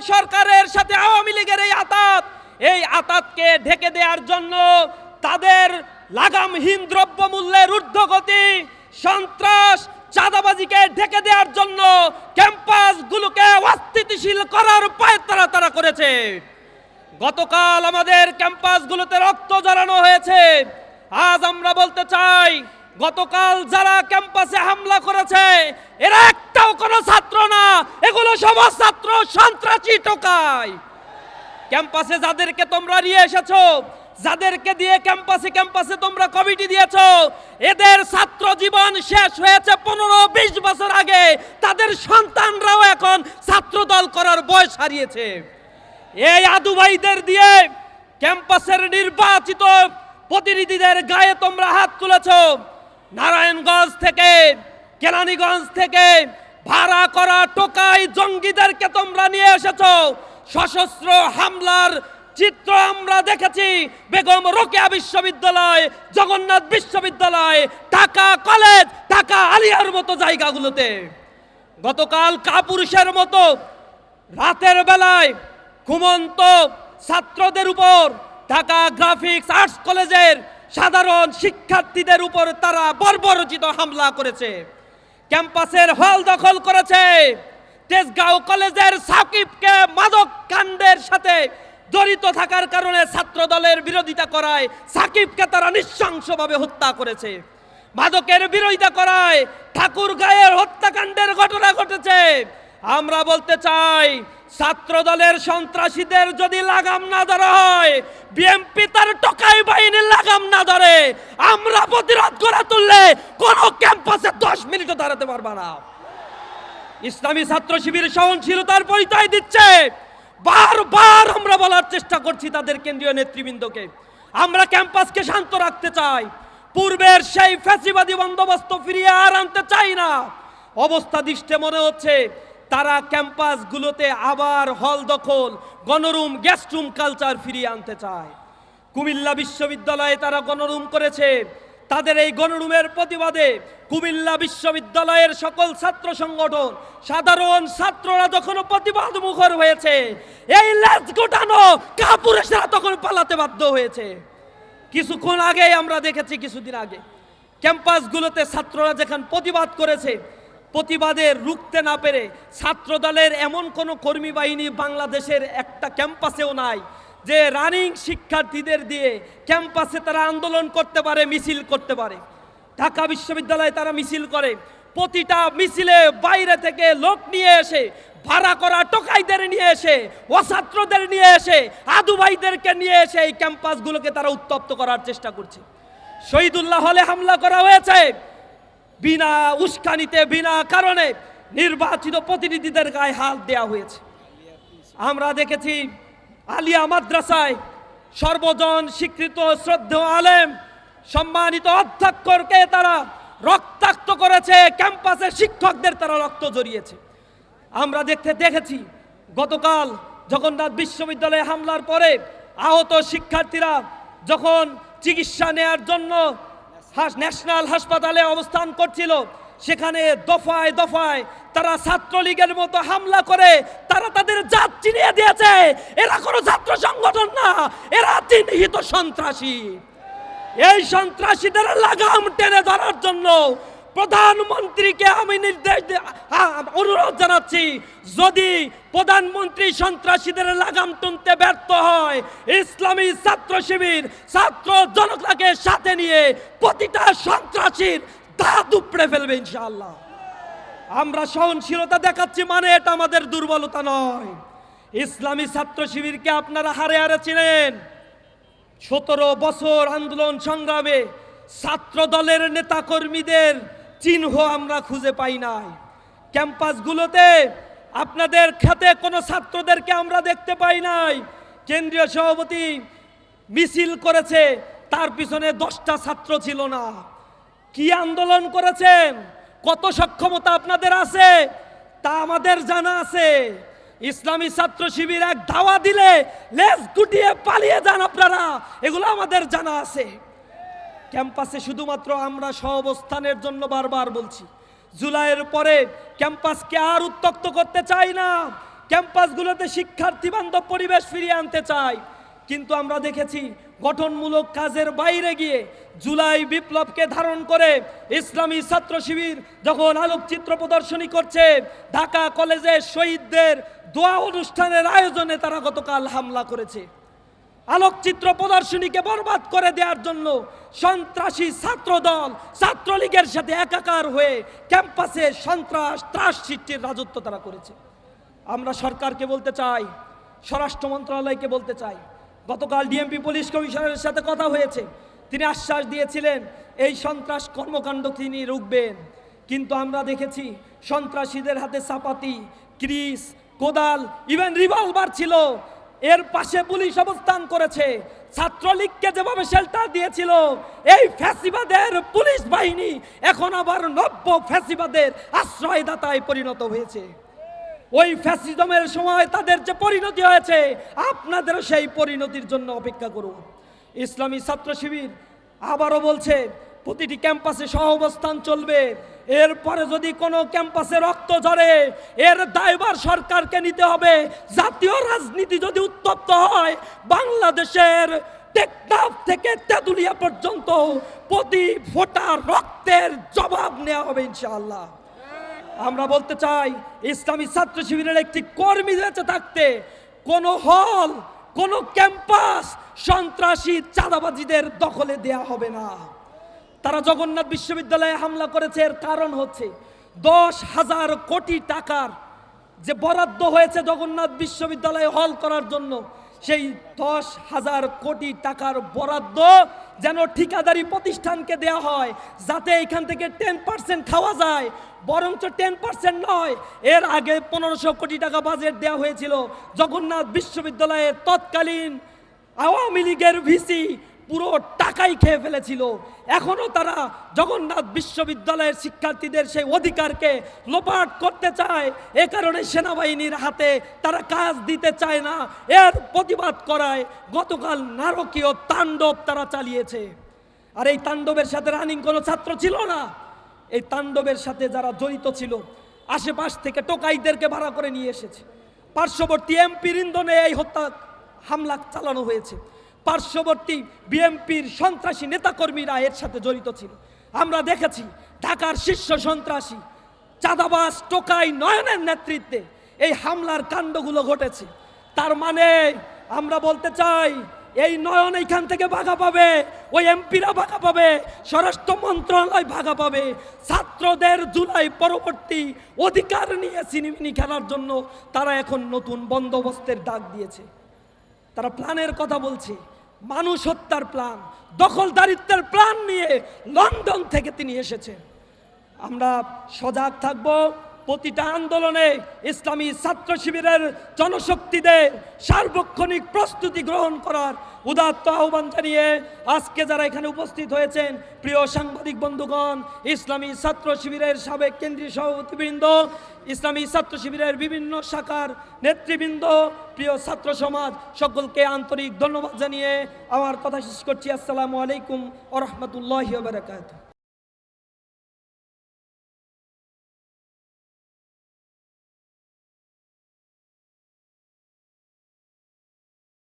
সরকারের সাথে আওয়ামী লীগের এই আতাতকে ঢেকে দেওয়ার জন্য তাদের লাগামহীন দ্রব্যমূল্যের ঊর্ধ্বগতি, সন্ত্রাস, চাঁদাবাজিকে ঢেকে দেওয়ার জন্য ক্যাম্পাসগুলোকে অস্থিতিশীল করার পায়তারা তারা করেছে। গতকাল আমাদের ক্যাম্পাসগুলোতে রক্ত ঝরানো হয়েছে। আজ আমরা বলতে চাই, গতকাল যারা ক্যাম্পাসে হামলা করেছে এরা একটাও কোনো ছাত্র না, এগুলো সব ছাত্র সন্ত্রাসী টোকাই। ক্যাম্পাসে যাদেরকে তোমরা নিয়ে এসেছো, যাদেরকে দিয়ে ক্যাম্পাসে তোমরা কমিটি দিয়েছো, এদের ছাত্র জীবন শেষ হয়েছে 15-20 বছর আগে। তাদের সন্তানরাও এখন ছাত্র দল করার বয়স হারিয়েছে। এই আদু ভাইদের দিয়ে ক্যাম্পাসের নির্বাচিত প্রতিনিধিদের গায়ে তোমরা হাত তুলেছো। নারায়ণগঞ্জ থেকে, কেরানীগঞ্জ থেকে ভাড়া করা টোকাই জঙ্গিদেরকে তোমরা নিয়ে এসেছো। সশস্ত্র হামলার চিত্র আমরা দেখেছি বেগম রোকেয়া বিশ্ববিদ্যালয়, জগন্নাথ বিশ্ববিদ্যালয়, ঢাকা কলেজ, ঢাকা আলিয়ার মতো জায়গাগুলোতে। গতকাল কাপুরুষের মতো রাতের বেলায় ঘুমন্ত ছাত্রদের উপর, ঢাকা গ্রাফিক্স আর্টস কলেজের সাধারণ শিক্ষার্থীদের উপর তারা বর্বরোচিত হামলা করেছে। ক্যাম্পাসের হল দখল করেছে। তেজগাঁও কলেজের সাকিবকে মাদক কাণ্ডের সাথে জড়িত থাকার কারণে ছাত্র দলের বিরোধিতা করায় সাকিবকে তারা নৃশংসভাবে হত্যা করেছে। মাদকের বিরোধিতা করায় ঠাকুরগাঁয়ের হত্যাকাণ্ডের ঘটনা ঘটেছে। আমরা বলতে চাই, ছাত্র দলের সন্ত্রাসীদের যদি লাগাম না ধরা হয়, বিএনপি তার টোকাই বাহিনীর লাগাম না ধরে, আমরা প্রতিরোধ করে তুললে কোন ক্যাম্পাসে 10 মিনিটও দাঁড়াতে পারবে না। ইসলামী ছাত্র শিবির সহনশীলতার পরিচয় দিচ্ছে। বারবার আমরা বলার চেষ্টা করছি তাদের কেন্দ্রীয় নেতৃবৃন্দকে, আমরা ক্যাম্পাসকে শান্ত রাখতে চাই। পূর্বের সেই ফ্যাসিবাদী বন্দোবস্ত ফিরিয়ে আর আনতে চাই না। অবস্থা দৃষ্টে মনে হচ্ছে তারা ক্যাম্পাসগুলোতে আবার হল দখল, গণরুম, গেস্টরুম কালচার ফিরিয়ে আনতে চায়। কুমিল্লা বিশ্ববিদ্যালয়ে তারা গণরুম করেছে। তাদের এই গণরুমের প্রতিবাদে কুমিল্লা বিশ্ববিদ্যালয়ের সকল ছাত্র সংগঠন, সাধারণ ছাত্ররা যখন প্রতিবাদ মুখর হয়েছে, এই লেজ গোটানো কাপুরুষেরা তখন পালাতে বাধ্য হয়েছে। কিছুক্ষণ আগে আমরা দেখেছি, কিছুদিন আগে ক্যাম্পাসগুলোতে ছাত্ররা যেখানে প্রতিবাদ করেছে, প্রতিবাদে রুখতে না পেরে ছাত্র দলের এমন কোনো কর্মী বাহিনী বাংলাদেশের একটা ক্যাম্পাসেও নাই যে রানিং শিক্ষার্থীদের দিয়ে ক্যাম্পাসে তারা আন্দোলন করতে পারে, মিছিল করতে পারে। ঢাকা বিশ্ববিদ্যালয়ে তারা মিছিল করে। প্রতিটা মিছিলে বাইরে থেকে লোক নিয়ে এসে, ভাড়া করা টোকাইদের নিয়ে এসে, অছাত্রদের নিয়ে এসে, আদু ভাইদেরকে নিয়ে এসে এই ক্যাম্পাসগুলোকে তারা উত্তপ্ত করার চেষ্টা করছে। শহীদুল্লাহ হলে হামলা করা হয়েছে, বিনা উস্কানিতে, বিনা কারণে নির্বাচিত প্রতিনিধিদের গায়ে হাত দেওয়া হয়েছে। আমরা দেখেছি আলিয়া মাদ্রাসায় সর্বজন স্বীকৃত শ্রদ্ধেয় আলেম, সম্মানিত অধ্যক্ষকে তারা রক্তাক্ত করেছে, ক্যাম্পাসের শিক্ষকদের তারা রক্ত জড়িয়েছে। আমরা দেখেছি গতকাল জগন্নাথ বিশ্ববিদ্যালয়ে হামলার পরে আহত শিক্ষার্থীরা যখন চিকিৎসা নেয়ার জন্য ন্যাশনাল হাসপাতালে অবস্থান করছিল, সেখানে দফায় দফায় তারা ছাত্রলীগের মতো হামলা করে তারা তাদের জাত চিনিয়ে দিয়েছে। এরা কোনো ছাত্র সংগঠন না, এরা চিহ্নিত সন্ত্রাসী। এই সন্ত্রাসীদের লাগাম টেনে ধরার জন্য প্রধানমন্ত্রীকে আমি অনুরোধ জানাচ্ছি, যদি প্রধানমন্ত্রী সন্ত্রাসীদের লাগাম টানতে ব্যর্থ হয়, ইসলামী ছাত্র শিবির ছাত্র জনতাকে সাথে নিয়ে প্রতিটা সন্ত্রাসীর দাঁত উপড়ে ফেলবে ইনশাআল্লাহ। আমরা সহনশীলতা দেখাচ্ছি মানে এটা আমাদের দুর্বলতা নয়। ইসলামী ছাত্র শিবিরকে আপনারা হারে হারে চিনেন। 17 বছর আন্দোলন সংগ্রামে ছাত্র দলের নেতাকর্মীদের চিহ্ন আমরা খুঁজে পাই নাই। ক্যাম্পাসগুলোতে আপনাদের খাতে কোনো ছাত্রদেরকে আমরা দেখতে পাই নাই। কেন্দ্রীয় সভাপতি মিছিল করেছে, তার পিছনে 10টা ছাত্র ছিল না। কি আন্দোলন করেছেন, কত সক্ষমতা আপনাদের আছে তা আমাদের জানা আছে। ইসলামী ছাত্র শিবির এক ধাওয়া দিলে লেজ গুটিয়ে পালিয়ে যান আপনারা, এগুলো আমাদের জানা আছে। ক্যাম্পাসে শুধুমাত্র আমরা সহাবস্থানের জন্য বারবার বলছি, জুলাইয়ের পরে ক্যাম্পাসকে আর উত্তক্ত করতে চাই না। ক্যাম্পাসগুলোতে শিক্ষার্থী বান্ধব পরিবেশ ফিরিয়ে আনতে চায়। কিন্তু আমরা দেখেছি গঠনমূলক কাজের বাইরে গিয়ে জুলাই বিপ্লবকে ধারণ করে ইসলামী ছাত্র শিবির যখন আলোকচিত্র প্রদর্শনী করছে, ঢাকা কলেজে শহীদদের দোয়া অনুষ্ঠানের আয়োজনে তারা গতকাল হামলা করেছে। আলোকচিত্র প্রদর্শনীকে বরবাদ করে দেওয়ার জন্য সন্ত্রাসী ছাত্রদল ছাত্রলীগের সাথে একাকার হয়ে ক্যাম্পাসে সন্ত্রাস ত্রাস সৃষ্টির রাজত্ব তারা করেছে। আমরা সরকারকে বলতে চাই, স্বরাষ্ট্র মন্ত্রণালয়কে বলতে চাই, গতকাল ডিএমপি পুলিশ কমিশনারের সাথে কথা হয়েছে, তিনি আশ্বাস দিয়েছিলেন এই সন্ত্রাস কর্মকাণ্ড তিনি রুখবেন। কিন্তু আমরা দেখেছি সন্ত্রাসীদের হাতে চাপাতি, ক্রিস, কোদাল, ইভেন রিভলভার ছিল। এর পাশে পুলিশ অবস্থান করেছে। ছাত্রলীগকে যেভাবে শেল্টার দিয়েছিল এই ফ্যাসিবাদের পুলিশ বাহিনী এখন আবার নব্য ফ্যাসিবাদের আশ্রয়দাতায় পরিণত হয়েছে। ওই ফ্যাসিজমের সময় তাদের যে পরিণতি হয়েছে, আপনাদেরও সেই পরিণতির জন্য অপেক্ষা করুন। ইসলামী ছাত্র শিবির আবারও বলছে প্রতিটি ক্যাম্পাসে সহাবস্থান চলবে। এরপরে যদি কোনো ক্যাম্পাসে রক্ত ঝরে এর দায়ভার সরকারকে নিতে হবে। জাতীয় রাজনীতি যদি উত্তপ্ত হয়, বাংলাদেশের টেকনাফ থেকে তেঁতুলিয়া পর্যন্ত প্রতি ফোঁটা রক্তের জবাব নেওয়া হবে ইনশাআল্লাহ। আমরা বলতে চাই ইসলামী ছাত্র শিবিরের একটি কর্মী বেঁচে থাকতে কোনো হল, কোনো ক্যাম্পাস সন্ত্রাসী চাঁদাবাজিদের দখলে দেয়া হবে না। তারা জগন্নাথ বিশ্ববিদ্যালয়ে হামলা করেছে, এর কারণ হচ্ছে 10,000 কোটি টাকার যে বরাদ্দ হয়েছে জগন্নাথ বিশ্ববিদ্যালয়ে হল করার জন্য, সেই 10,000 কোটি টাকার বরাদ্দ যেন ঠিকাদারি প্রতিষ্ঠানকে দেয়া হয়, যাতে এখান থেকে 10% খাওয়া যায়। বরঞ্চ 10% নয়, এর আগে 1500 কোটি টাকা বাজেট দেওয়া হয়েছিল জগন্নাথ বিশ্ববিদ্যালয়ের তৎকালীন আওয়ামী লীগের ভিসি পুরো টাকাই খেয়ে ফেলেছিল। এখনো তারা জগন্নাথ বিশ্ববিদ্যালয়ের শিক্ষার্থীদের সেই অধিকারকে লোপাট করতে চায়। এ কারণে সেনাবাহিনীর হাতে তারা কাজ দিতে চায় না। এর প্রতিবাদ করায় গতকাল নারকীয় তাণ্ডব তারা চালিয়েছে। আর এই তাণ্ডবের সাথে রানিং কোনো ছাত্র ছিল না। এই তাণ্ডবের সাথে যারা জড়িত ছিল আশেপাশ থেকে টোকাইদেরকে ভাড়া করে নিয়ে এসেছে। পার্শ্ববর্তী এমপির ইন্ধনে এই হত্যা হামলা চালানো হয়েছে। পার্শ্ববর্তী বিএমপির সন্ত্রাসী নেতাকর্মীরা এর সাথে জড়িত ছিল। আমরা দেখেছি ঢাকার শীর্ষ সন্ত্রাসী চাঁদাবাজ টোকাই নয়নের নেতৃত্বে এই হামলার কাণ্ডগুলো ঘটেছে। তার মানে আমরা বলতে চাই এই নয়ন এইখান থেকে ভাগা পাবে, ওই এমপিরা ভাগা পাবে, স্বরাষ্ট্র মন্ত্রণালয় ভাগা পাবে। ছাত্রদের জুলাই পরবর্তী অধিকার নিয়ে সিনেমিনি খেলার জন্য তারা এখন নতুন বন্দোবস্তের ডাক দিয়েছে। তারা প্ল্যানের কথা বলছে, মানুষ হত্যার প্ল্যান, দখলদারিত্বের প্ল্যান নিয়ে লন্ডন থেকে তিনি এসেছেন। আমরা সজাগ থাকব। প্রতিটা আন্দোলনে ইসলামী ছাত্র শিবিরের জনশক্তিদের সার্বক্ষণিক প্রস্তুতি গ্রহণ করার উদাত্ত আহ্বান জানিয়ে আজকে যারা এখানে উপস্থিত হয়েছেন, প্রিয় সাংবাদিক বন্ধুগণ, ইসলামী ছাত্র শিবিরের সাবেক কেন্দ্রীয় সভাপতিবৃন্দ, ইসলামী ছাত্র শিবিরের বিভিন্ন শাখার নেতৃবৃন্দ, প্রিয় ছাত্র সমাজ, সকলকে আন্তরিক ধন্যবাদ জানিয়ে আমার কথা শেষ করছি। আসসালামু আলাইকুম ওয়া রাহমাতুল্লাহি ওয়া বারাকাতুহু।